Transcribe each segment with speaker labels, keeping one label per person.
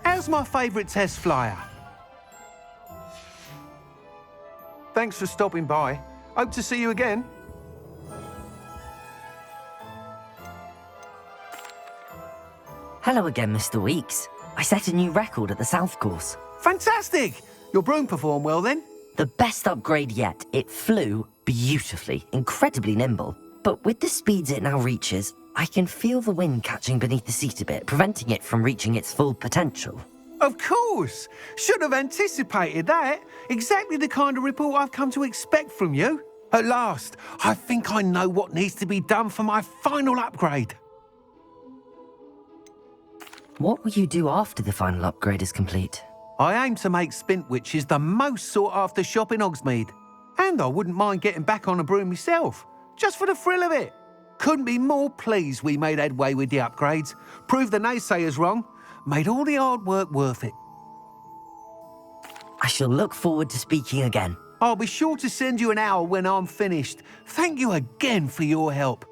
Speaker 1: How's my favourite test flyer? Thanks for stopping by. Hope to see you again.
Speaker 2: Hello again, Mr. Weeks. I set a new record at the South Course.
Speaker 1: Fantastic! Your broom performed well then?
Speaker 2: The best upgrade yet. It flew beautifully, incredibly nimble. But with the speeds it now reaches, I can feel the wind catching beneath the seat a bit, preventing it from reaching its full potential.
Speaker 1: Of course! Should have anticipated that. Exactly the kind of report I've come to expect from you. At last, I think I know what needs to be done for my final upgrade.
Speaker 2: What will you do after the final upgrade is complete?
Speaker 1: I aim to make Spintwitches the most sought-after shop in Hogsmeade. And I wouldn't mind getting back on a broom myself, just for the thrill of it. Couldn't be more pleased we made headway with the upgrades, proved the naysayers wrong, made all the hard work worth it.
Speaker 2: I shall look forward to speaking again.
Speaker 1: I'll be sure to send you an owl when I'm finished. Thank you again for your help.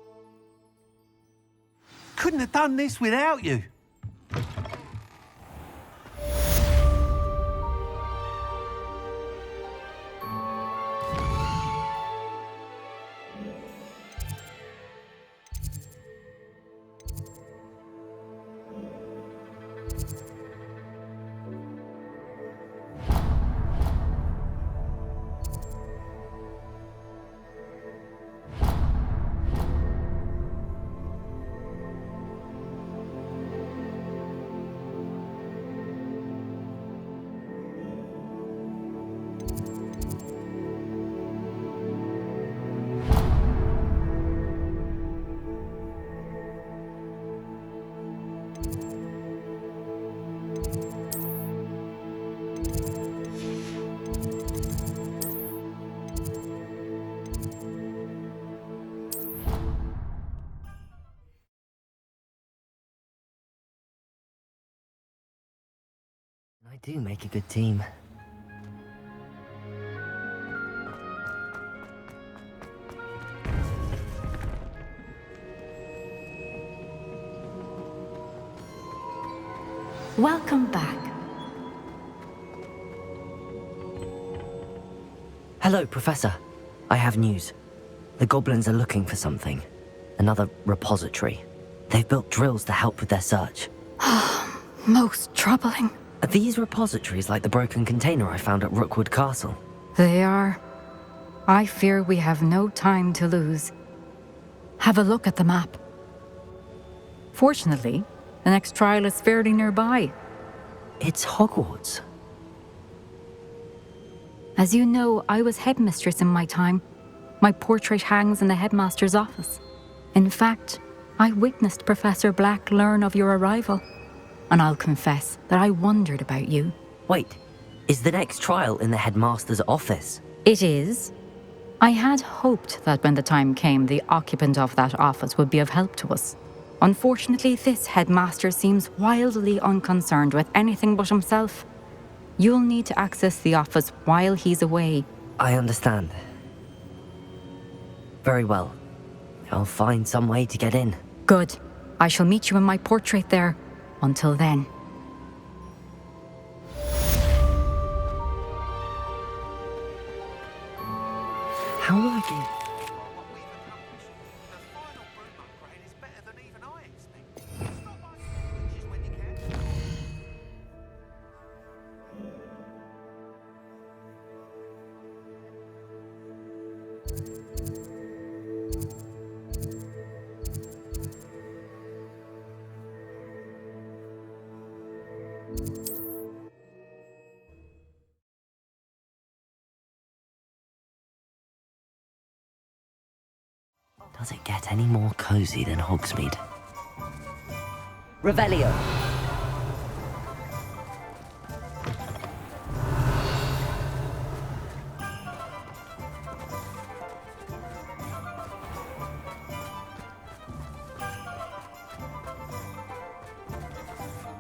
Speaker 1: Couldn't have done this without you.
Speaker 2: I do make a good team.
Speaker 3: Welcome back.
Speaker 2: Hello, Professor. I have news. The goblins are looking for something. Another repository. They've built drills to help with their search.
Speaker 3: Most troubling.
Speaker 2: Are these repositories like the broken container I found at Rookwood Castle?
Speaker 3: They are. I fear we have no time to lose. Have a look at the map. Fortunately, the next trial is fairly nearby.
Speaker 2: It's Hogwarts.
Speaker 3: As you know, I was headmistress in my time. My portrait hangs in the headmaster's office. In fact, I witnessed Professor Black learn of your arrival. And I'll confess that I wondered about you.
Speaker 2: Wait, is the next trial in the headmaster's office?
Speaker 3: It is. I had hoped that when the time came, the occupant of that office would be of help to us. Unfortunately, this headmaster seems wildly unconcerned with anything but himself. You'll need to access the office while he's away.
Speaker 2: I understand. Very well. I'll find some way to get in.
Speaker 3: Good. I shall meet you in my portrait there. Until then.
Speaker 2: How will I get... Does it get any more cozy than Hogsmeade? Revelio!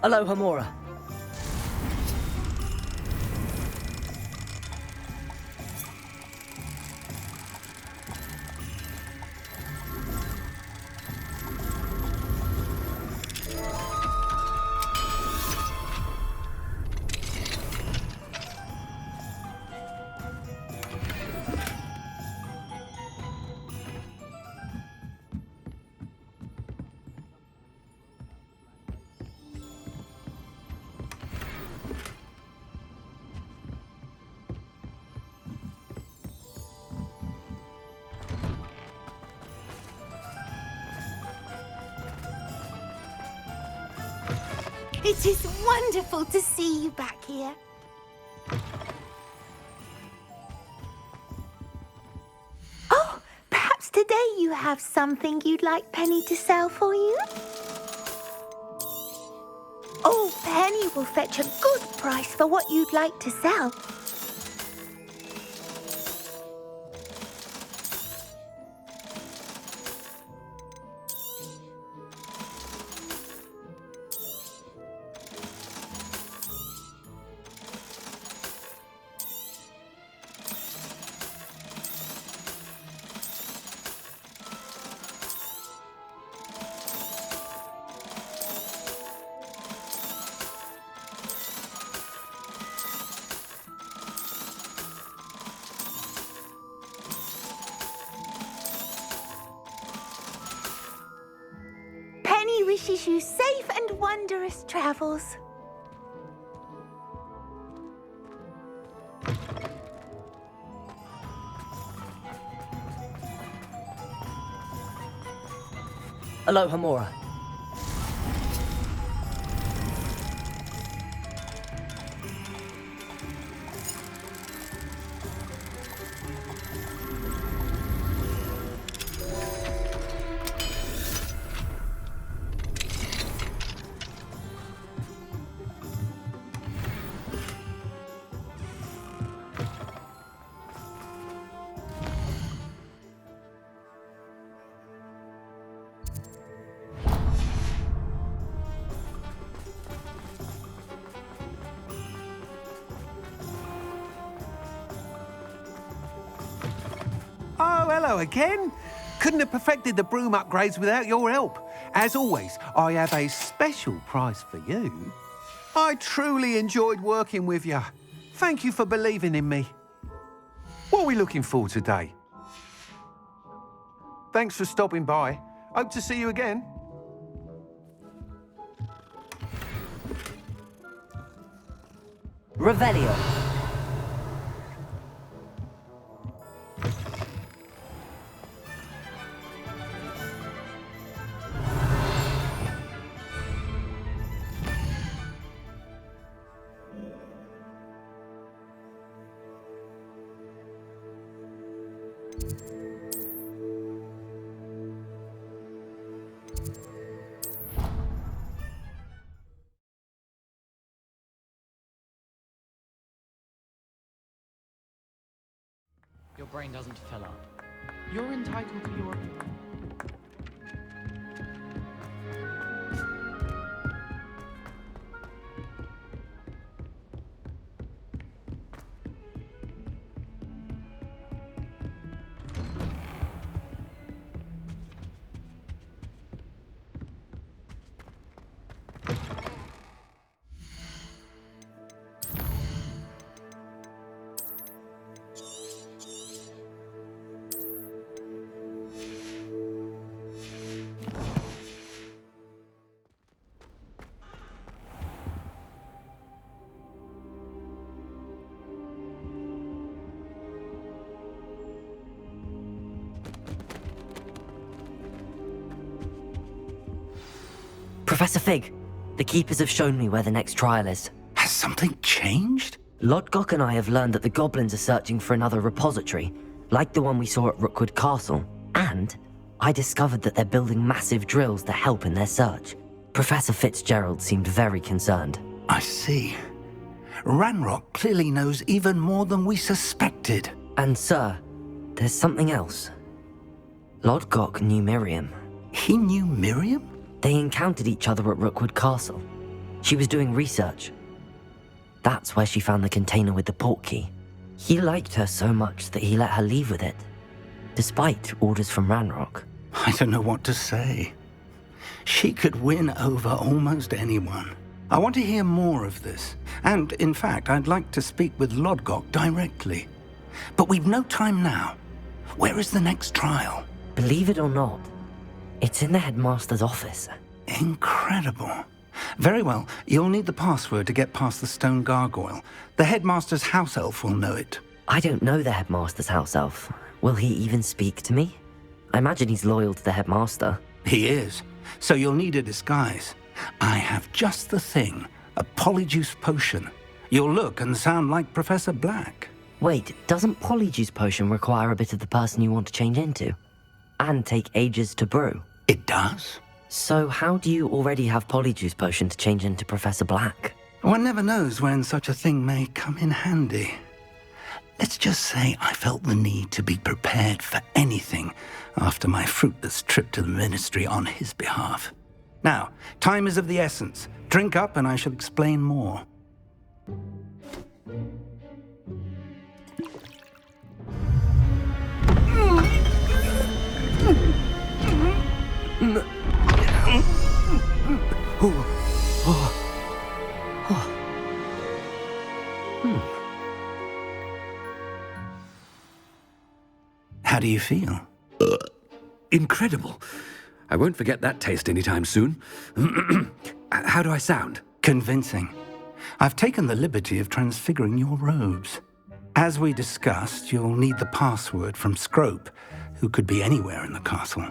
Speaker 2: Aloha Mora.
Speaker 4: It is wonderful to see you back here. Oh, perhaps today you have something you'd like Penny to sell for you? Oh, Penny will fetch a good price for what you'd like to sell. Penny wishes you safe and wondrous travels.
Speaker 2: Aloha, Mora.
Speaker 1: Oh, hello again. Couldn't have perfected the broom upgrades without your help. As always, I have a special price for you. I truly enjoyed working with you. Thank you for believing in me. What are we looking for today? Thanks for stopping by. Hope to see you again.
Speaker 2: Revelio.
Speaker 5: Your brain doesn't fill up. You're entitled to your opinion.
Speaker 2: Professor Fig, the Keepers have shown me where the next trial is.
Speaker 6: Has something changed?
Speaker 2: Lodgok and I have learned that the goblins are searching for another repository, like the one we saw at Rookwood Castle. And I discovered that they're building massive drills to help in their search. Professor Fitzgerald seemed very concerned.
Speaker 6: I see. Ranrock clearly knows even more than we suspected.
Speaker 2: And sir, there's something else. Lodgok knew Miriam.
Speaker 6: He knew Miriam?
Speaker 2: They encountered each other at Rookwood Castle. She was doing research. That's where she found the container with the port key. He liked her so much that he let her leave with it, despite orders from Ranrock.
Speaker 6: I don't know what to say. She could win over almost anyone. I want to hear more of this. And, in fact, I'd like to speak with Lodgok directly. But we've no time now. Where is the next trial?
Speaker 2: Believe it or not, it's in the headmaster's office.
Speaker 6: Incredible. Very well, you'll need the password to get past the stone gargoyle. The headmaster's house elf will know it.
Speaker 2: I don't know the headmaster's house elf. Will he even speak to me? I imagine he's loyal to the headmaster.
Speaker 6: He is. So you'll need a disguise. I have just the thing. A polyjuice potion. You'll look and sound like Professor Black.
Speaker 2: Wait, doesn't Polyjuice Potion require a bit of the person you want to change into? And take ages to brew?
Speaker 6: It does?
Speaker 2: So how do you already have Polyjuice Potion to change into Professor Black?
Speaker 6: One never knows when such a thing may come in handy. Let's just say I felt the need to be prepared for anything after my fruitless trip to the Ministry on his behalf. Now, time is of the essence. Drink up and I shall explain more. How do you feel?
Speaker 7: Incredible. I won't forget that taste anytime soon. How do I sound?
Speaker 6: Convincing. I've taken the liberty of transfiguring your robes. As we discussed, you'll need the password from Scrope, who could be anywhere in the castle.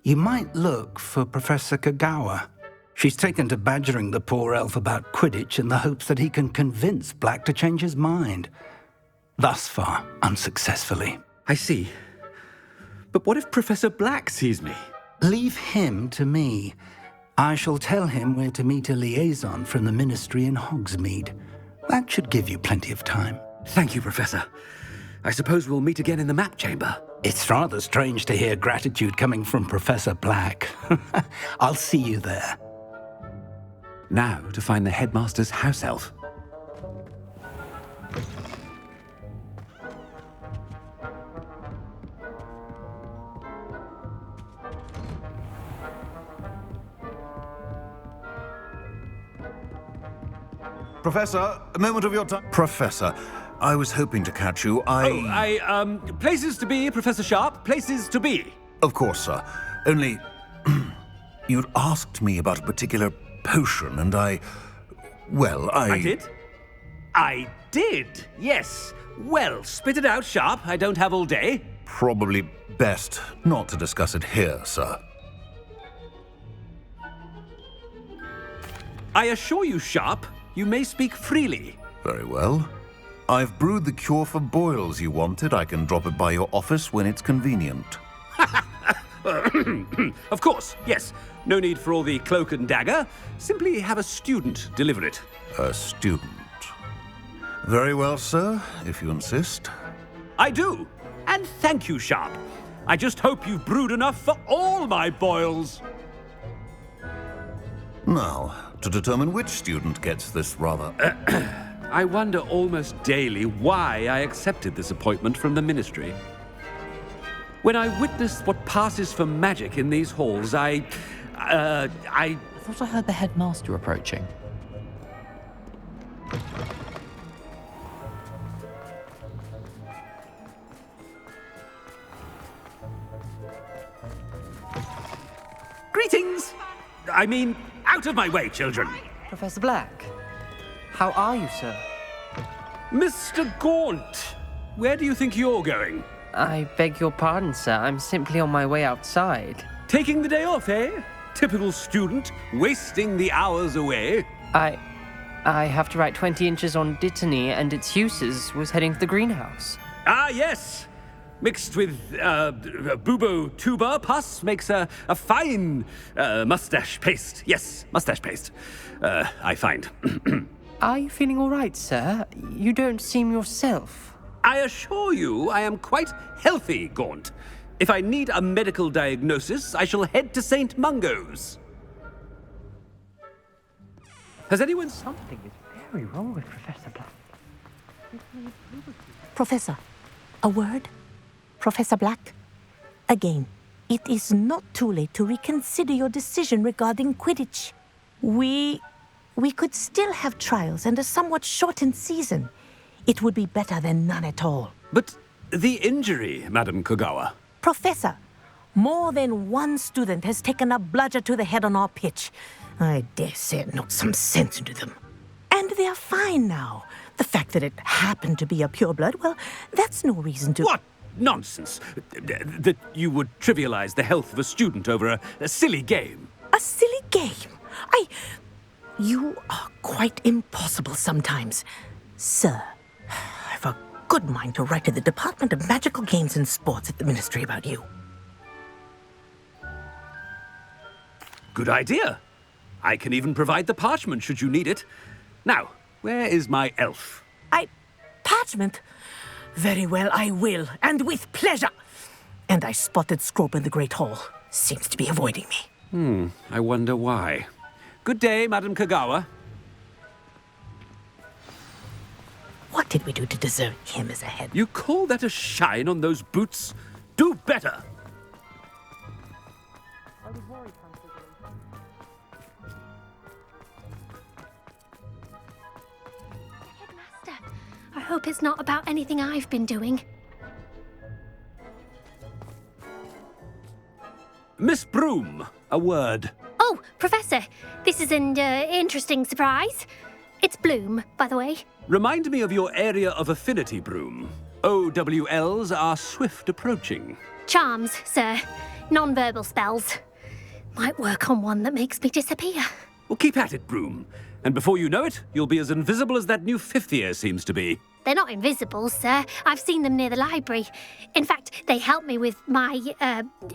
Speaker 6: You might look for Professor Kagawa. She's taken to badgering the poor elf about Quidditch in the hopes that he can convince Black to change his mind. Thus far, unsuccessfully.
Speaker 7: I see. But what if Professor Black sees me?
Speaker 6: Leave him to me. I shall tell him where to meet a liaison from the Ministry in Hogsmeade. That should give you plenty of time.
Speaker 7: Thank you, Professor. I suppose we'll meet again in the map chamber.
Speaker 6: It's rather strange to hear gratitude coming from Professor Black. I'll see you there.
Speaker 7: Now to find the headmaster's house elf.
Speaker 8: Professor, a moment of your time. Professor, I was hoping to catch you.
Speaker 7: Places to be, Professor Sharp. Places to be.
Speaker 8: Of course, sir. Only, you'd asked me about a particular potion, and I
Speaker 7: did? I did, yes. Well, spit it out, Sharp. I don't have all day.
Speaker 8: Probably best not to discuss it here, sir.
Speaker 7: I assure you, Sharp, you may speak freely.
Speaker 8: Very well. I've brewed the cure for boils you wanted. I can drop it by your office when it's convenient.
Speaker 7: Of course, yes. No need for all the cloak and dagger. Simply have a student deliver it.
Speaker 8: A student. Very well, sir, if you insist.
Speaker 7: I do. And thank you, Sharp. I just hope you've brewed enough for all my boils.
Speaker 8: Now, to determine which student gets this rather...
Speaker 7: I wonder almost daily why I accepted this appointment from the Ministry. When I witnessed what passes for magic in these halls, I
Speaker 5: thought I heard the headmaster approaching.
Speaker 7: Greetings! I mean, out of my way, children.
Speaker 9: Professor Black, how are you, sir?
Speaker 7: Mr. Gaunt, where do you think you're going?
Speaker 9: I beg your pardon, sir. I'm simply on my way outside.
Speaker 7: Taking the day off, eh? Typical student, wasting the hours away.
Speaker 9: I have to write 20 inches on Dittany and its uses. Was heading to the greenhouse.
Speaker 7: Ah, yes. Mixed with bubo tuber pus makes a fine mustache paste. Yes, mustache paste. I find.
Speaker 9: Are you feeling all right, sir? You don't seem yourself.
Speaker 7: I assure you I am quite healthy, Gaunt. If I need a medical diagnosis, I shall head to St. Mungo's. Has anyone...
Speaker 9: Something is very wrong with Professor Black.
Speaker 4: Professor, a word? Professor Black? Again, it is not too late to reconsider your decision regarding Quidditch. We could still have trials and a somewhat shortened season. It would be better than none at all.
Speaker 7: But the injury, Madam Kagawa.
Speaker 4: Professor, more than one student has taken a bludger to the head on our pitch. I dare say it knocked some sense into them. And they're fine now. The fact that it happened to be a pureblood, well, that's no reason to...
Speaker 7: What nonsense! That you would trivialize the health of a student over a silly game.
Speaker 4: A silly game? You are quite impossible sometimes. Sir, I've a good mind to write to the Department of Magical Games and Sports at the Ministry about you.
Speaker 7: Good idea. I can even provide the parchment should you need it. Now, where is my elf?
Speaker 4: Parchment? Very well, I will, and with pleasure. And I spotted Scrope in the Great Hall. Seems to be avoiding me.
Speaker 7: I wonder why. Good day, Madam Kagawa.
Speaker 4: What did we do to deserve him as a head?
Speaker 7: You call that a shine on those boots? Do better!
Speaker 10: Headmaster, I hope it's not about anything I've been doing.
Speaker 7: Miss Broom, a word.
Speaker 10: Oh, Professor, this is an interesting surprise. It's Bloom, by the way.
Speaker 7: Remind me of your area of affinity, Broom. OWLs are swift approaching.
Speaker 10: Charms, sir. Non-verbal spells. Might work on one that makes me disappear.
Speaker 7: Well, keep at it, Broom. And before you know it, you'll be as invisible as that new fifth year seems to be.
Speaker 10: They're not invisible, sir. I've seen them near the library. In fact, they help me with my,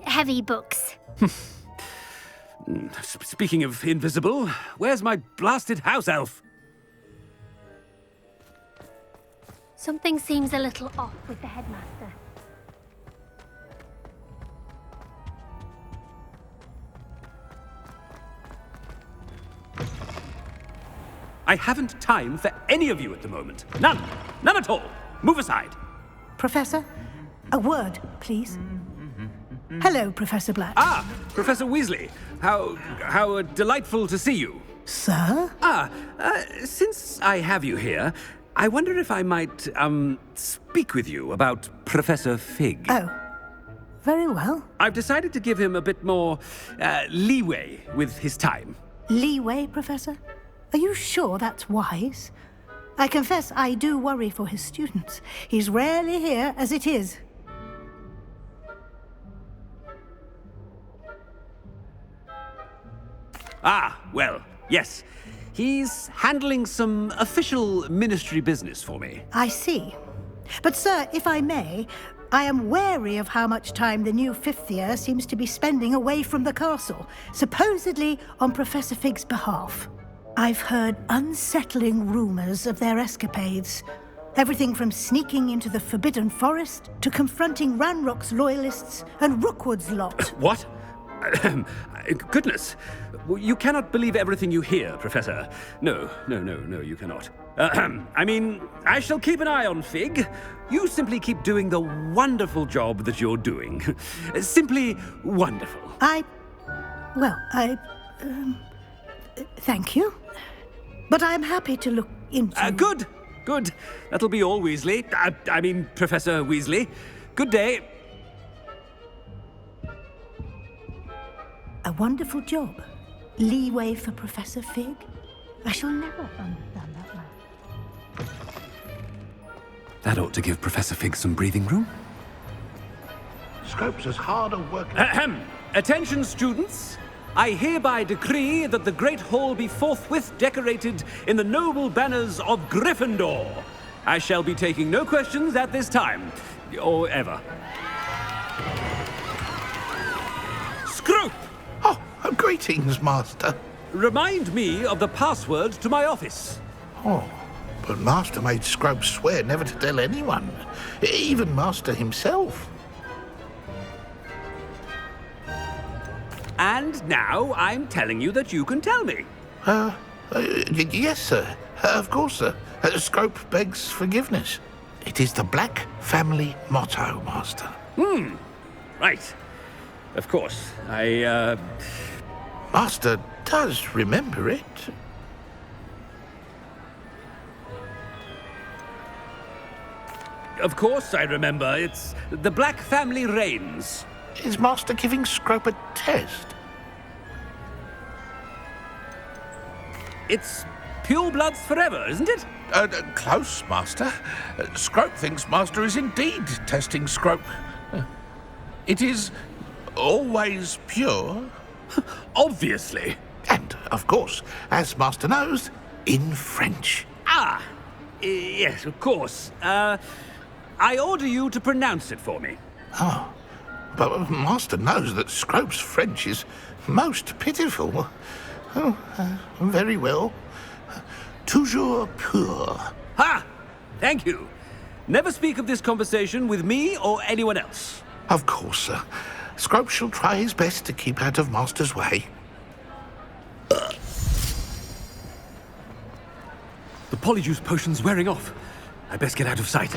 Speaker 10: heavy books.
Speaker 7: Speaking of invisible, where's my blasted house elf?
Speaker 10: Something seems a little off with the headmaster.
Speaker 7: I haven't time for any of you at the moment. None. None at all. Move aside.
Speaker 11: Professor, a word, please. Hello, Professor Black.
Speaker 7: Ah, Professor Weasley. How delightful to see you.
Speaker 11: Sir?
Speaker 7: Since I have you here, I wonder if I might, speak with you about Professor Fig.
Speaker 11: Oh, very well.
Speaker 7: I've decided to give him a bit more, leeway with his time.
Speaker 11: Leeway, Professor? Are you sure that's wise? I confess I do worry for his students. He's rarely here as it is.
Speaker 7: Ah, well, yes. He's handling some official ministry business for me.
Speaker 11: I see. But, sir, if I may, I am wary of how much time the new fifth year seems to be spending away from the castle, supposedly on Professor Fig's behalf. I've heard unsettling rumors of their escapades. Everything from sneaking into the Forbidden Forest to confronting Ranrock's loyalists and Rookwood's lot.
Speaker 7: What? Goodness. You cannot believe everything you hear, Professor. No, you cannot. I mean, I shall keep an eye on Fig. You simply keep doing the wonderful job that you're doing. Simply wonderful.
Speaker 11: Thank you. But I'm happy to look into...
Speaker 7: Good. That'll be all, Weasley. I mean, Professor Weasley. Good day.
Speaker 11: A wonderful job. Leeway for Professor Fig. I shall never understand that man.
Speaker 7: That ought to give Professor Fig some breathing room.
Speaker 12: Scrope's as hard a work...
Speaker 7: Attention, students. I hereby decree that the Great Hall be forthwith decorated in the noble banners of Gryffindor. I shall be taking no questions at this time, or ever. Scrope!
Speaker 12: Oh, greetings, Master.
Speaker 7: Remind me of the password to my office.
Speaker 12: Oh, but Master made Scrope swear never to tell anyone, even Master himself.
Speaker 7: And now I'm telling you that you can tell me.
Speaker 12: Yes, sir. Of course, sir. Scrope begs forgiveness. It is the Black family motto, Master.
Speaker 7: Right. Of course.
Speaker 12: Master does remember it.
Speaker 7: Of course I remember. It's the Black family reigns.
Speaker 12: Is Master giving Scrope a test?
Speaker 7: It's purebloods forever, isn't it?
Speaker 12: Close, Master. Scrope thinks Master is indeed testing Scrope. It is always pure.
Speaker 7: Obviously.
Speaker 12: And and, of course, as Master knows, in French.
Speaker 7: Ah, yes, of course. I order you to pronounce it for me.
Speaker 12: Oh, but Master knows that Scrope's French is most pitiful. Oh, very well. Toujours pur.
Speaker 7: Ha! Thank you. Never speak of this conversation with me or anyone else.
Speaker 12: Of course, sir. Scrope shall try his best to keep out of Master's way.
Speaker 7: The polyjuice potion's wearing off. I best get out of sight.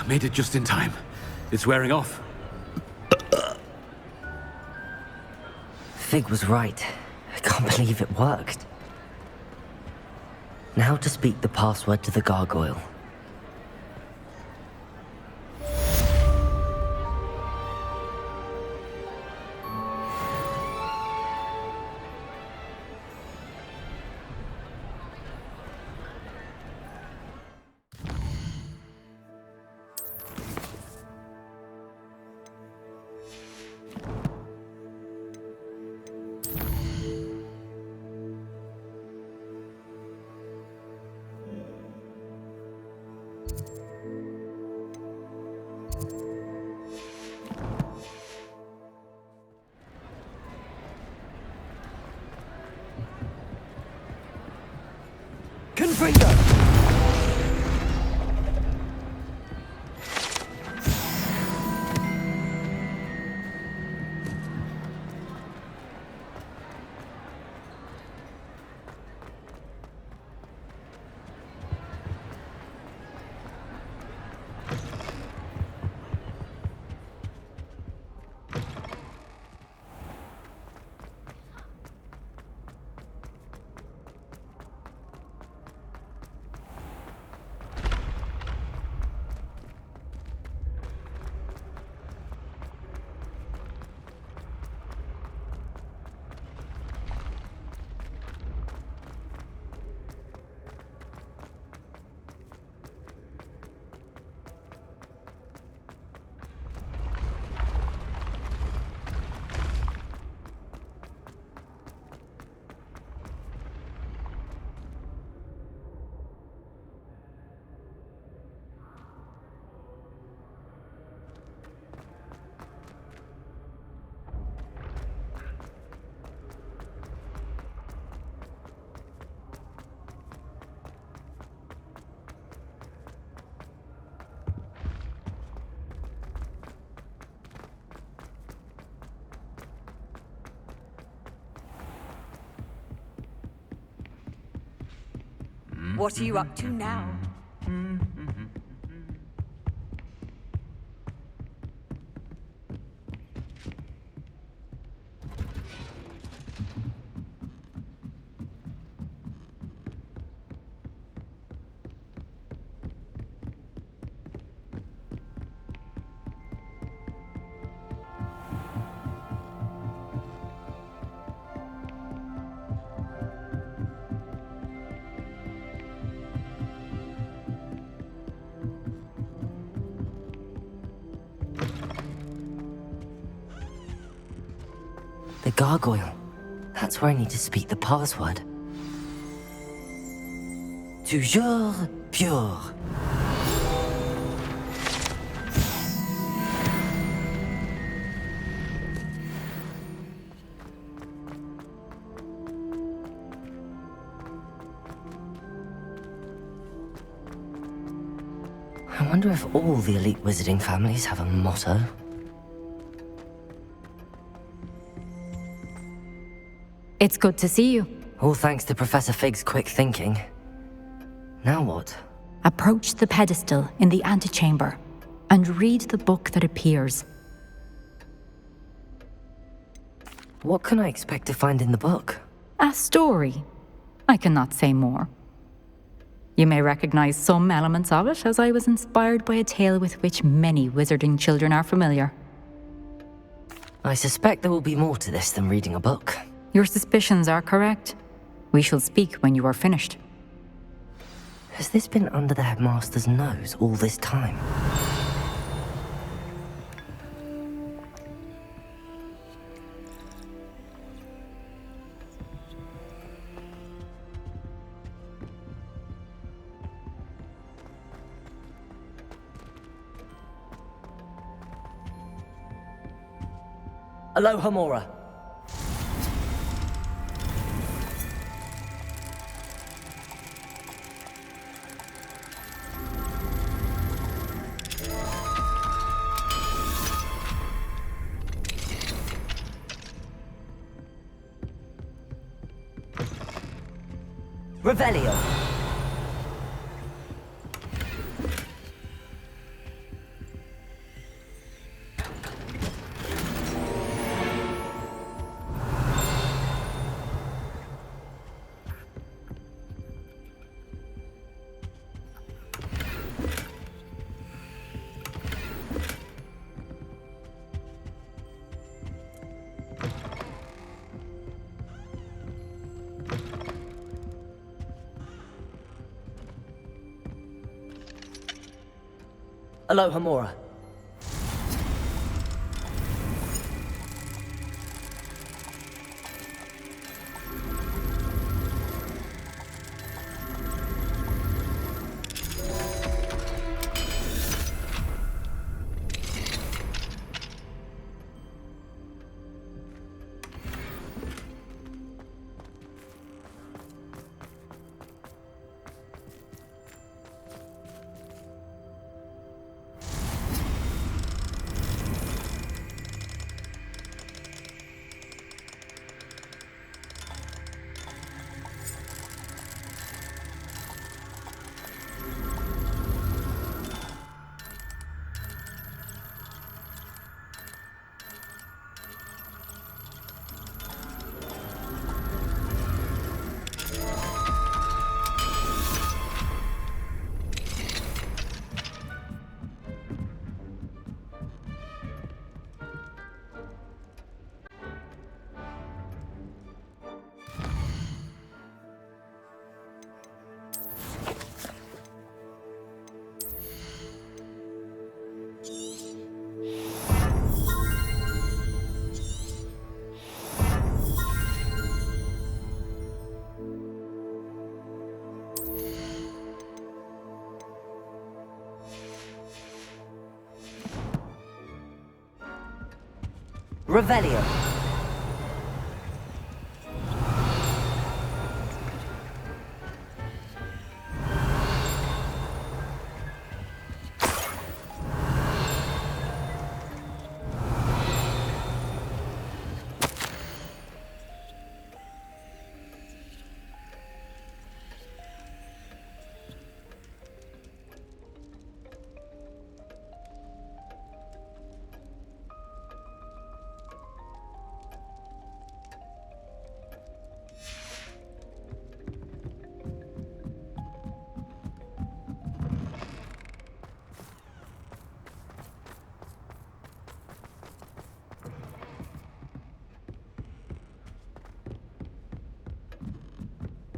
Speaker 7: Made it just in time. It's wearing off.
Speaker 2: Fig was right. I can't believe it worked. Now to speak the password to the gargoyle.
Speaker 1: Confringo!
Speaker 13: What are you up to now?
Speaker 2: The gargoyle. That's where I need to speak the password. Toujours pure. I wonder if all the elite wizarding families have a motto.
Speaker 3: It's good to see you.
Speaker 2: All thanks to Professor Fig's quick thinking. Now what?
Speaker 3: Approach the pedestal in the antechamber and read the book that appears.
Speaker 2: What can I expect to find in the book?
Speaker 3: A story. I cannot say more. You may recognize some elements of it, as I was inspired by a tale with which many wizarding children are familiar.
Speaker 2: I suspect there will be more to this than reading a book.
Speaker 3: Your suspicions are correct. We shall speak when you are finished.
Speaker 2: Has this been under the headmaster's nose all this time? Aloha, Mora. Revelio. Aloha, Mora. Revelio.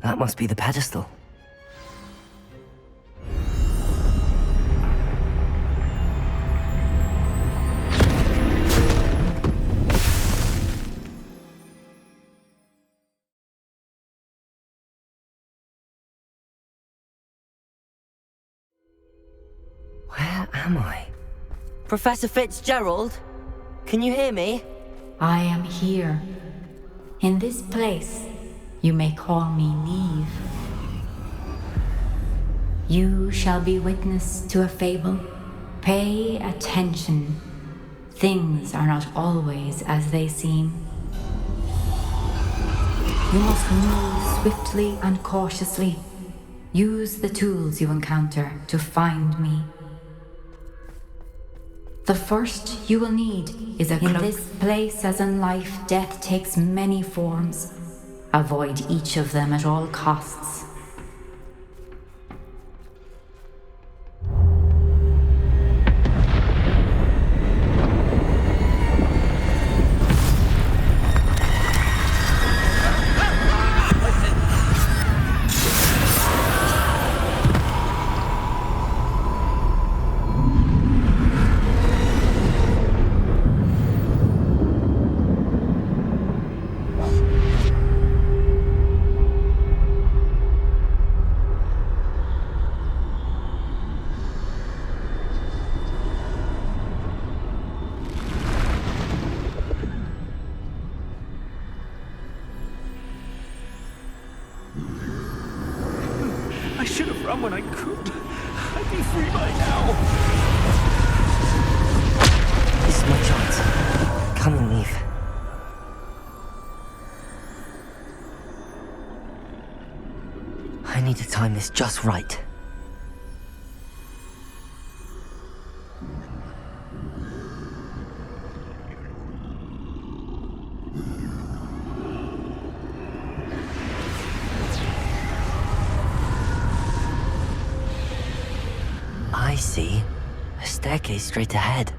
Speaker 2: That must be the pedestal. Where am I? Professor Fitzgerald? Can you hear me?
Speaker 3: I am here. In this place. You may call me Neve. You shall be witness to a fable. Pay attention. Things are not always as they seem. You must move swiftly and cautiously. Use the tools you encounter to find me. The first you will need is a cloak. In this place, as in life, death takes many forms. Avoid each of them at all costs.
Speaker 7: I should have run when I could. I'd be free by now.
Speaker 2: This is my chance. Come and leave. I need to time this just right. I see. A staircase straight ahead.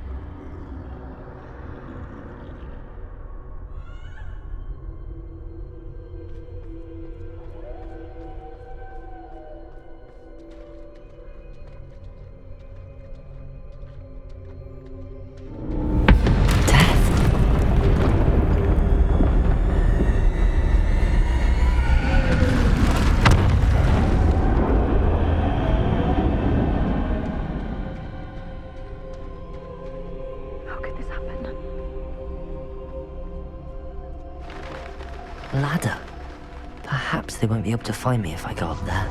Speaker 2: Ladder. Perhaps they won't be able to find me if I go up there.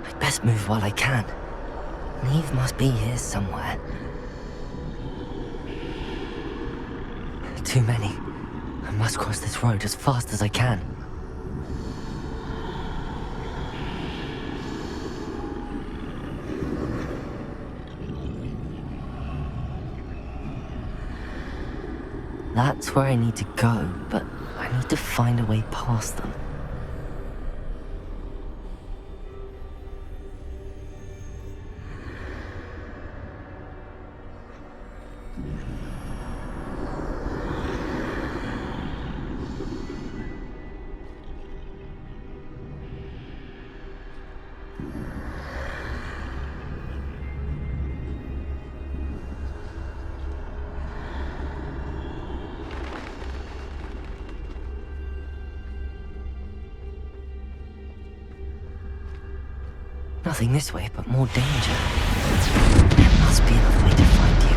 Speaker 2: I'd best move while I can. Neve must be here somewhere. Too many. I must cross this road as fast as I can. That's where I need to go, but I need to find a way past them. Nothing this way, but more danger. There must be another way to find you.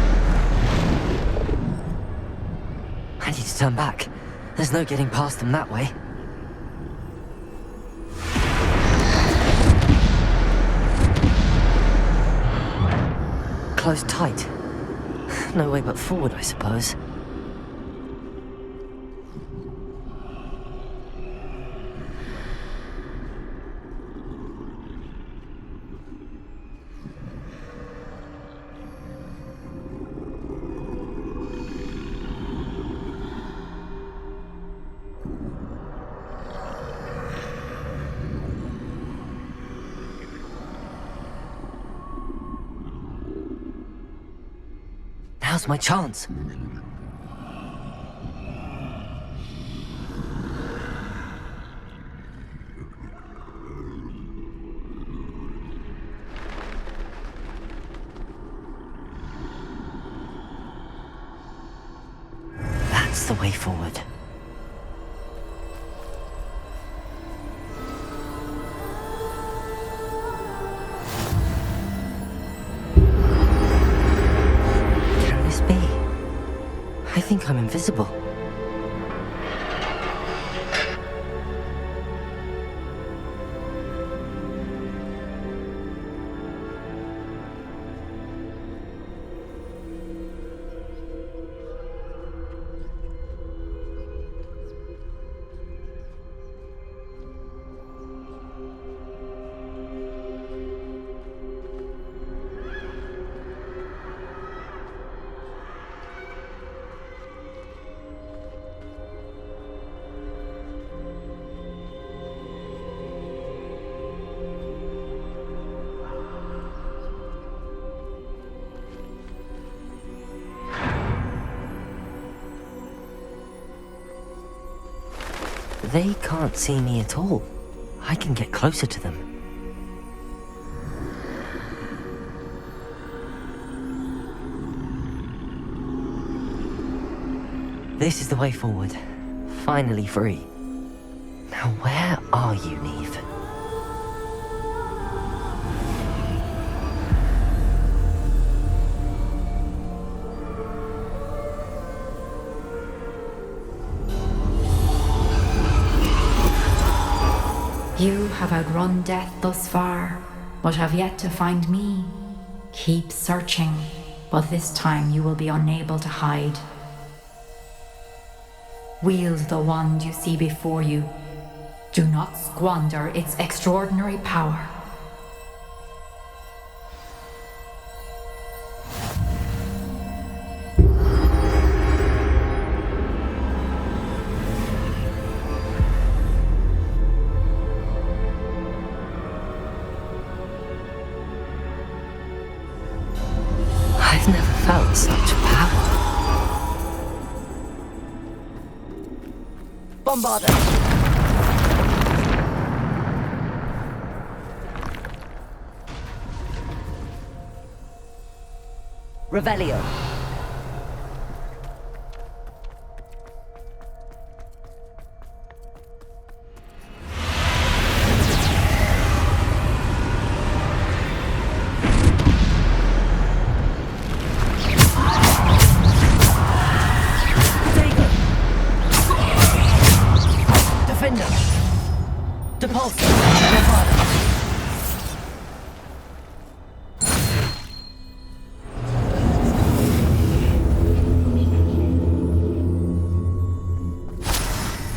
Speaker 2: I need to turn back. There's no getting past them that way. Closed tight. No way but forward, I suppose. Now's my chance. That's the way forward. I think I'm invisible. They can't see me at all. I can get closer to them. This is the way forward. Finally free. Now where are you, Neve?
Speaker 3: You have outrun death thus far, but have yet to find me. Keep searching, but this time you will be unable to hide. Wield the wand you see before you. Do not squander its extraordinary power.
Speaker 2: I've never felt such power. Bombarder! Revelio. Defender. Depulsor.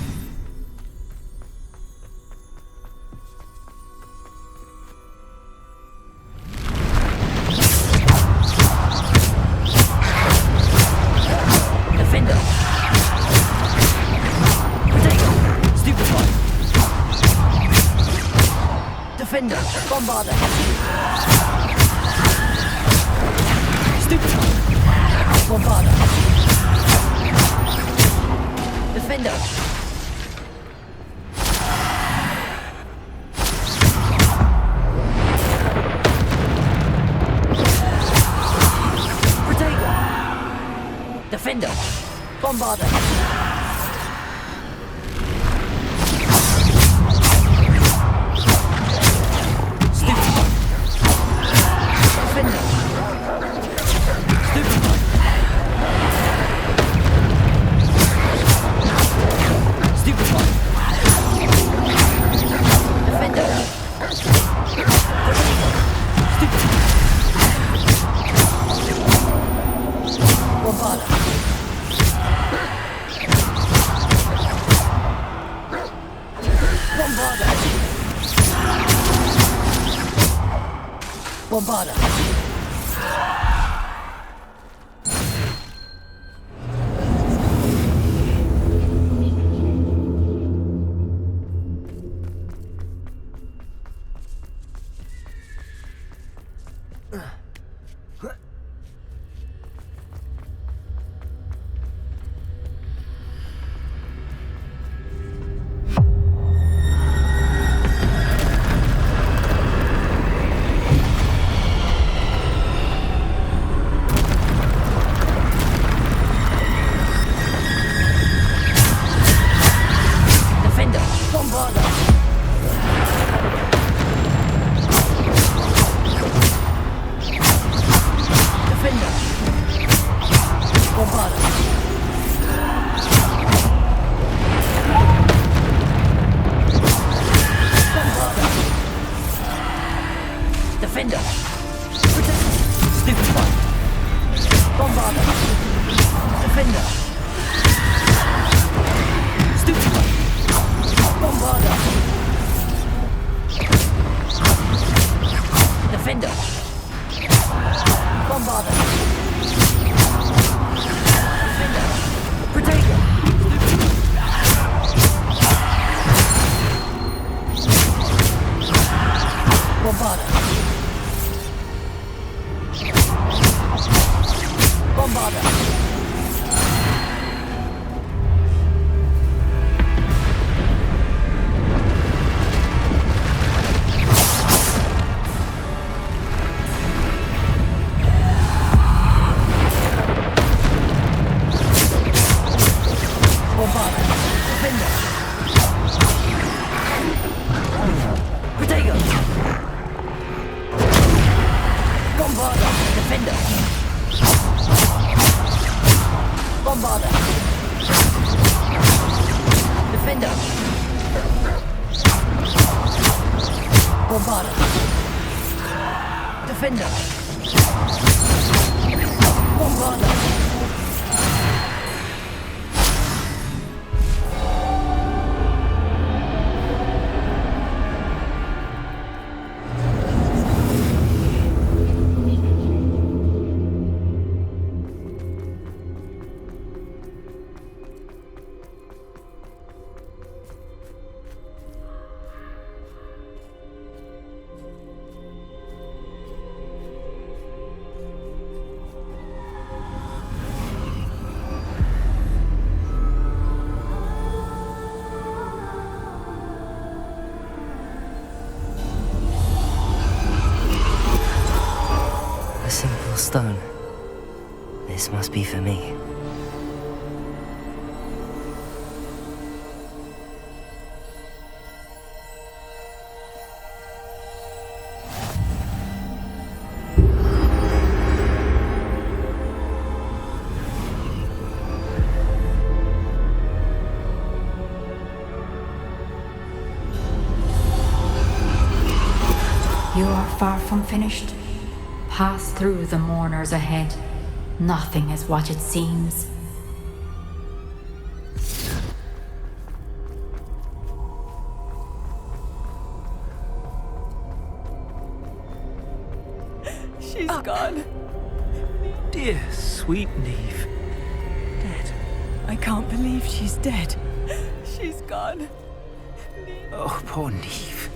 Speaker 2: Bombarder. Defender, Bombarder. Stupid. Bombarder. Defender. Protego. Defender. Bombarder. Bombarder. Bombarder! Defender! Bombarder! Defender! Bombarder! Defender! Bombarder! A simple stone. This must be for me.
Speaker 3: You are far from finished. Pass through the mourners ahead. Nothing is what it seems.
Speaker 13: She's gone.
Speaker 7: Dear, sweet Neve. Dead.
Speaker 13: I can't believe she's dead. She's gone.
Speaker 7: Oh, poor Neve.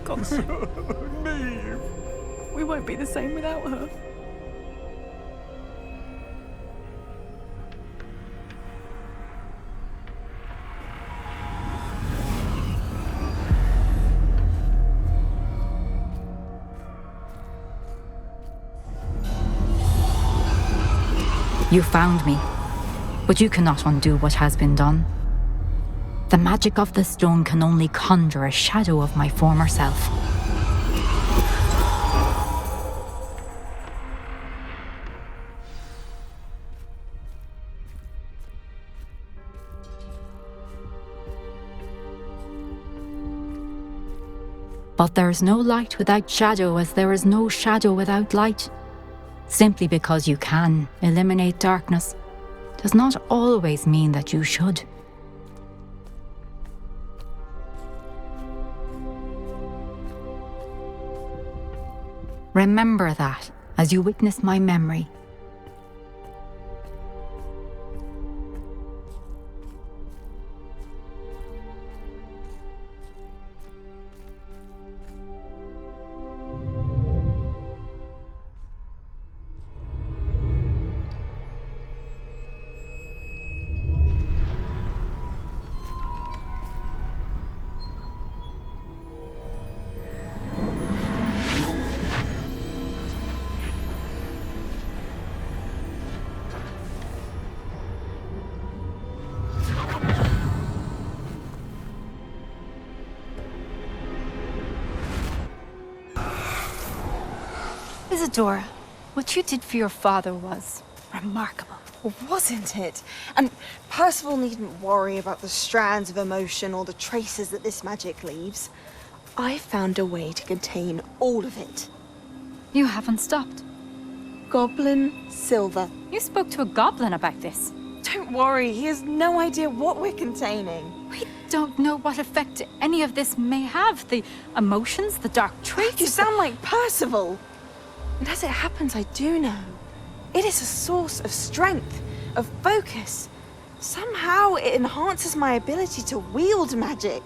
Speaker 7: Gone so...
Speaker 13: Neve. We won't be the same without her.
Speaker 3: You found me, but you cannot undo what has been done. The magic of the stone can only conjure a shadow of my former self. But there is no light without shadow, as there is no shadow without light. Simply because you can eliminate darkness does not always mean that you should. Remember that as you witness my memory.
Speaker 14: Isadora, what you did for your father was remarkable.
Speaker 15: Well, wasn't it? And Percival needn't worry about the strands of emotion or the traces that this magic leaves. I found a way to contain all of it.
Speaker 3: You haven't stopped.
Speaker 15: Goblin silver.
Speaker 3: You spoke to a goblin about this.
Speaker 15: Don't worry, he has no idea what we're containing.
Speaker 3: We don't know what effect any of this may have. The emotions, the dark traits.
Speaker 15: You sound like Percival. And as it happens, I do know. It is a source of strength, of focus. Somehow it enhances my ability to wield magic.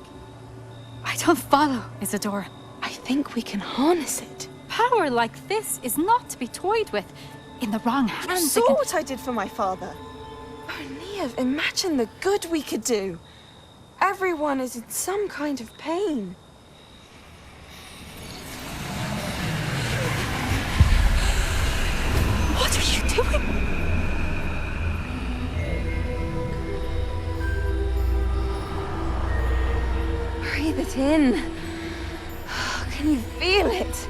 Speaker 3: I don't follow, Isadora.
Speaker 15: I think we can harness it.
Speaker 3: Power like this is not to be toyed with. In the wrong hands,
Speaker 15: You saw what I did for my father. Oh, Neve, imagine the good we could do. Everyone is in some kind of pain.
Speaker 3: What are you doing?
Speaker 15: Breathe it in. Can you feel it?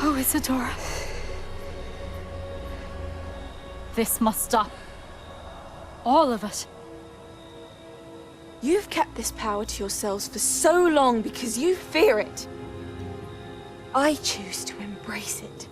Speaker 14: Oh, Isadora. This must stop. All of it.
Speaker 15: You've kept this power to yourselves for so long because you fear it. I choose to embrace it.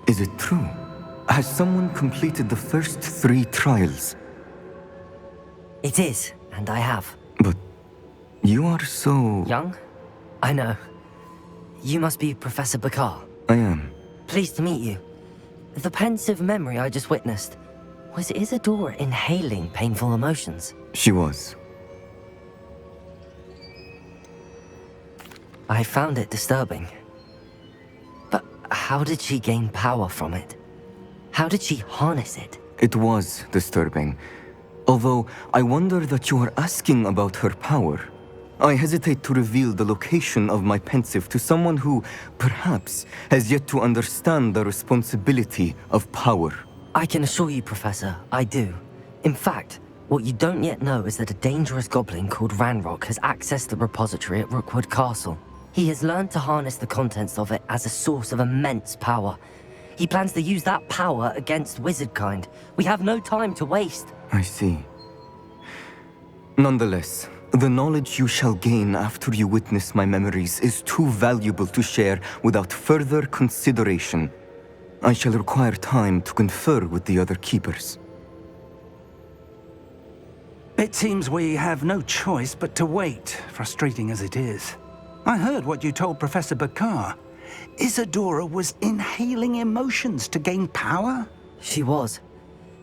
Speaker 16: Is it true? Has someone completed the first 3 trials?
Speaker 2: It is, and I have.
Speaker 16: But you are so...
Speaker 2: Young? I know. You must be Professor Bakar.
Speaker 16: I am.
Speaker 2: Pleased to meet you. The pensive memory I just witnessed. Was Isadora inhaling painful emotions?
Speaker 16: She was.
Speaker 2: I found it disturbing. But how did she gain power from it? How did she harness it?
Speaker 16: It was disturbing. Although, I wonder that you are asking about her power. I hesitate to reveal the location of my pensive to someone who, perhaps, has yet to understand the responsibility of power.
Speaker 2: I can assure you, Professor, I do. In fact, what you don't yet know is that a dangerous goblin called Ranrock has accessed the repository at Rookwood Castle. He has learned to harness the contents of it as a source of immense power. He plans to use that power against wizardkind. We have no time to waste.
Speaker 16: I see. Nonetheless, the knowledge you shall gain after you witness my memories is too valuable to share without further consideration. I shall require time to confer with the other keepers.
Speaker 6: It seems we have no choice but to wait, frustrating as it is. I heard what you told Professor Bakar. Isadora was inhaling emotions to gain power?
Speaker 2: She was.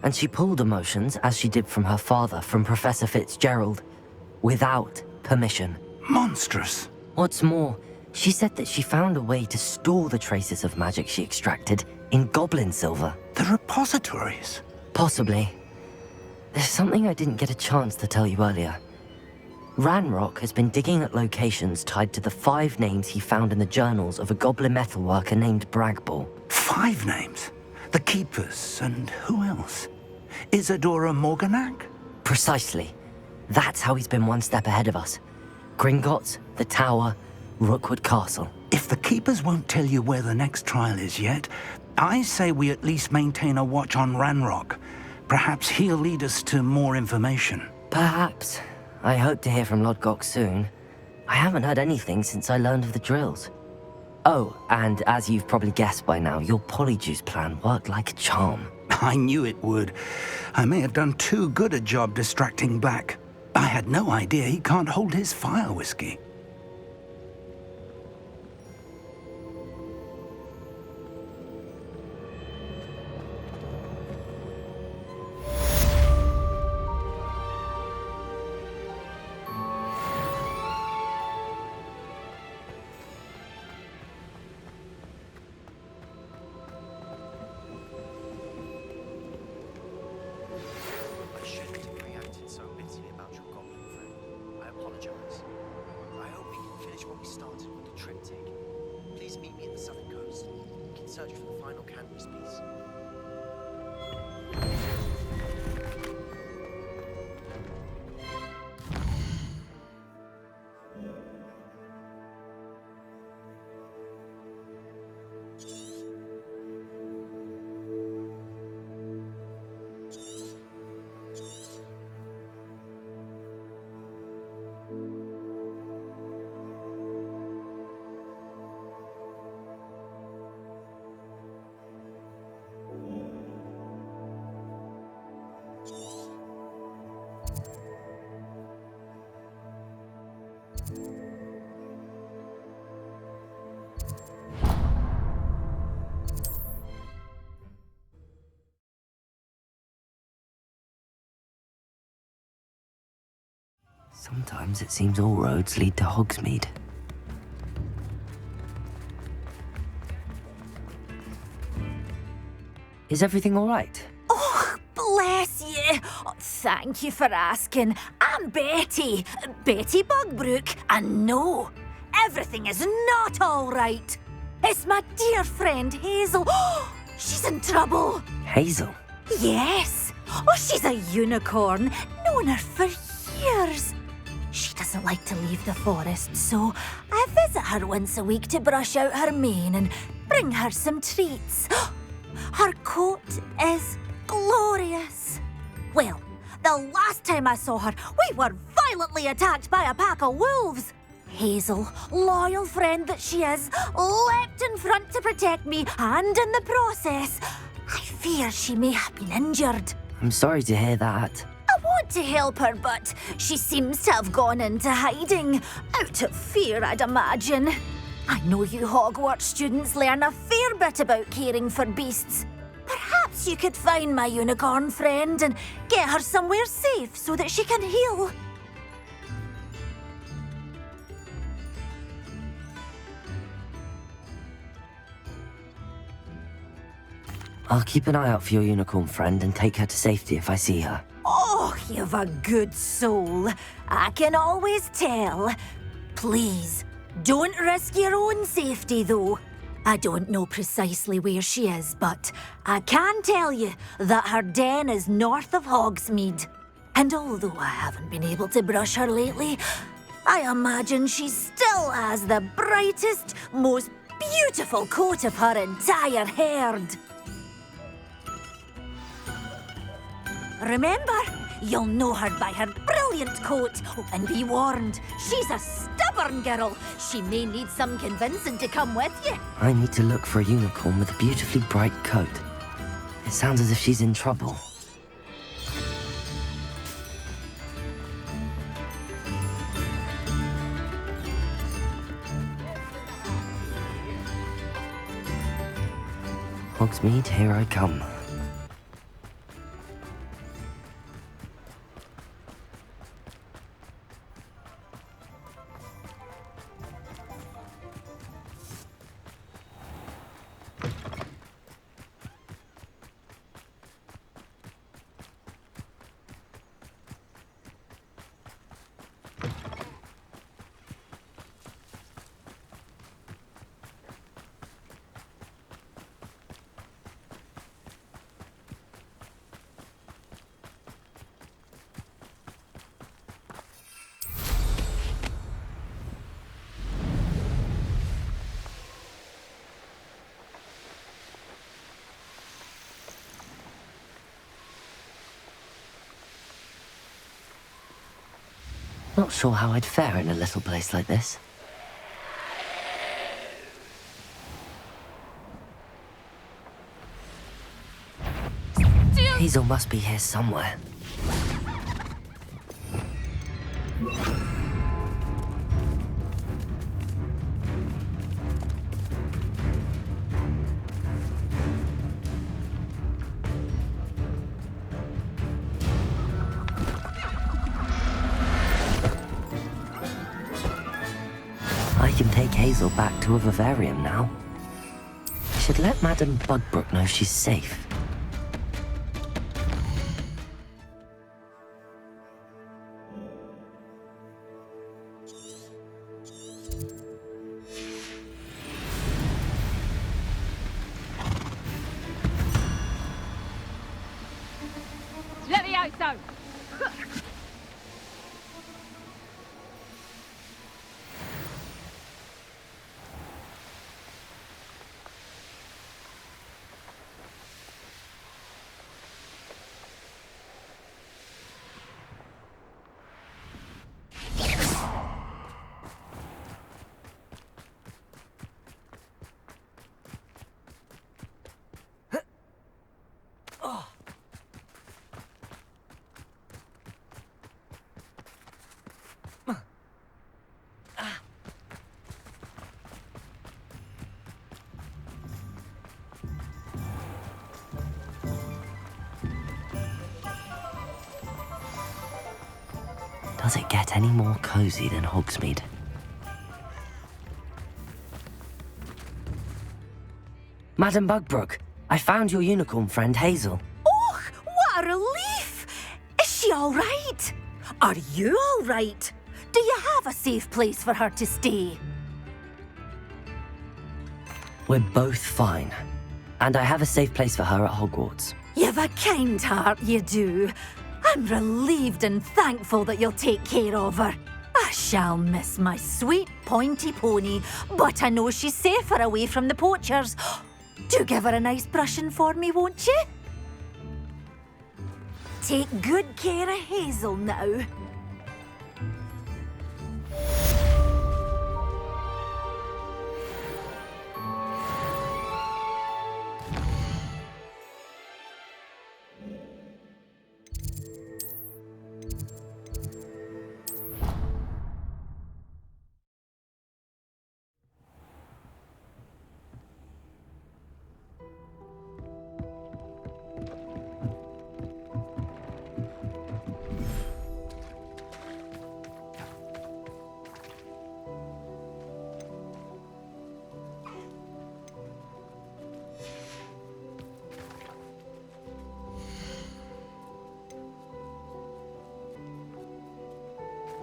Speaker 2: And she pulled emotions, as she did from her father, from Professor Fitzgerald, without permission.
Speaker 6: Monstrous.
Speaker 2: What's more, she said that she found a way to store the traces of magic she extracted in goblin silver.
Speaker 6: The repositories?
Speaker 2: Possibly. There's something I didn't get a chance to tell you earlier. Ranrock has been digging at locations tied to the 5 names he found in the journals of a goblin metalworker named Bragball.
Speaker 6: 5 names? The Keepers, and who else? Isadora Morganac?
Speaker 2: Precisely. That's how he's been one step ahead of us. Gringotts, the Tower, Rookwood Castle.
Speaker 6: If the Keepers won't tell you where the next trial is yet, I say we at least maintain a watch on Ranrock. Perhaps he'll lead us to more information.
Speaker 2: Perhaps. I hope to hear from Lodgok soon. I haven't heard anything since I learned of the drills. Oh, and as you've probably guessed by now, your polyjuice plan worked like a charm.
Speaker 6: I knew it would. I may have done too good a job distracting Black. I had no idea he can't hold his fire whiskey.
Speaker 2: Sometimes it seems all roads lead to Hogsmeade. Is everything all right?
Speaker 17: Oh, bless you. Oh, thank you for asking. I'm Betty. Betty Bugbrook. And no, everything is not all right. It's my dear friend Hazel. Oh, she's in trouble.
Speaker 2: Hazel?
Speaker 17: Yes. Oh, she's a unicorn. Known her for years. She doesn't like to leave the forest, so I visit her once a week to brush out her mane and bring her some treats. Her coat is glorious. Well, the last time I saw her, we were violently attacked by a pack of wolves. Hazel, loyal friend that she is, leapt in front to protect me, and in the process, I fear she may have been injured.
Speaker 2: I'm sorry to hear that.
Speaker 17: I want to help her, but she seems to have gone into hiding. Out of fear, I'd imagine. I know you Hogwarts students learn a fair bit about caring for beasts. Perhaps you could find my unicorn friend and get her somewhere safe so that she can heal.
Speaker 2: I'll keep an eye out for your unicorn friend and take her to safety if I see her.
Speaker 17: Oh, you've a good soul. I can always tell. Please, don't risk your own safety, though. I don't know precisely where she is, but I can tell you that her den is north of Hogsmeade. And although I haven't been able to brush her lately, I imagine she still has the brightest, most beautiful coat of her entire herd. Remember, you'll know her by her brilliant coat. Oh, and be warned, she's a stubborn girl. She may need some convincing to come with you.
Speaker 2: I need to look for a unicorn with a beautifully bright coat. It sounds as if she's in trouble. Hogsmeade, here I come. Not sure how I'd fare in a little place like this. Hazel must be here somewhere. I can take Hazel back to a vivarium now. I should let Madame Bugbrook know she's safe.
Speaker 18: Levioso!
Speaker 2: Does it get any more cozy than Hogsmeade? Madam Bugbrook, I found your unicorn friend Hazel.
Speaker 17: Oh, what a relief! Is she all right? Are you all right? Do you have a safe place for her to stay?
Speaker 2: We're both fine. And I have a safe place for her at Hogwarts.
Speaker 17: You've a kind heart, you do. I'm relieved and thankful that you'll take care of her. I shall miss my sweet pointy pony, but I know she's safer away from the poachers. Do give her a nice brushing for me, won't you? Take good care of Hazel now.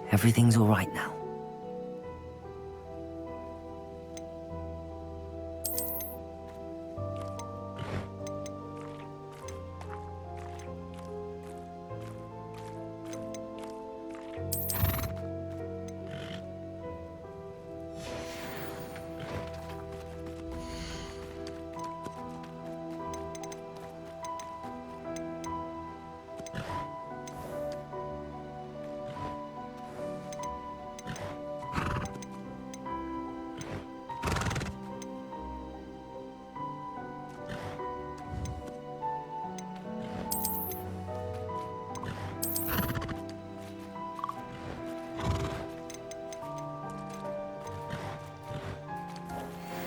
Speaker 2: Everything's all right now.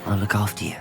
Speaker 2: I'll look after you.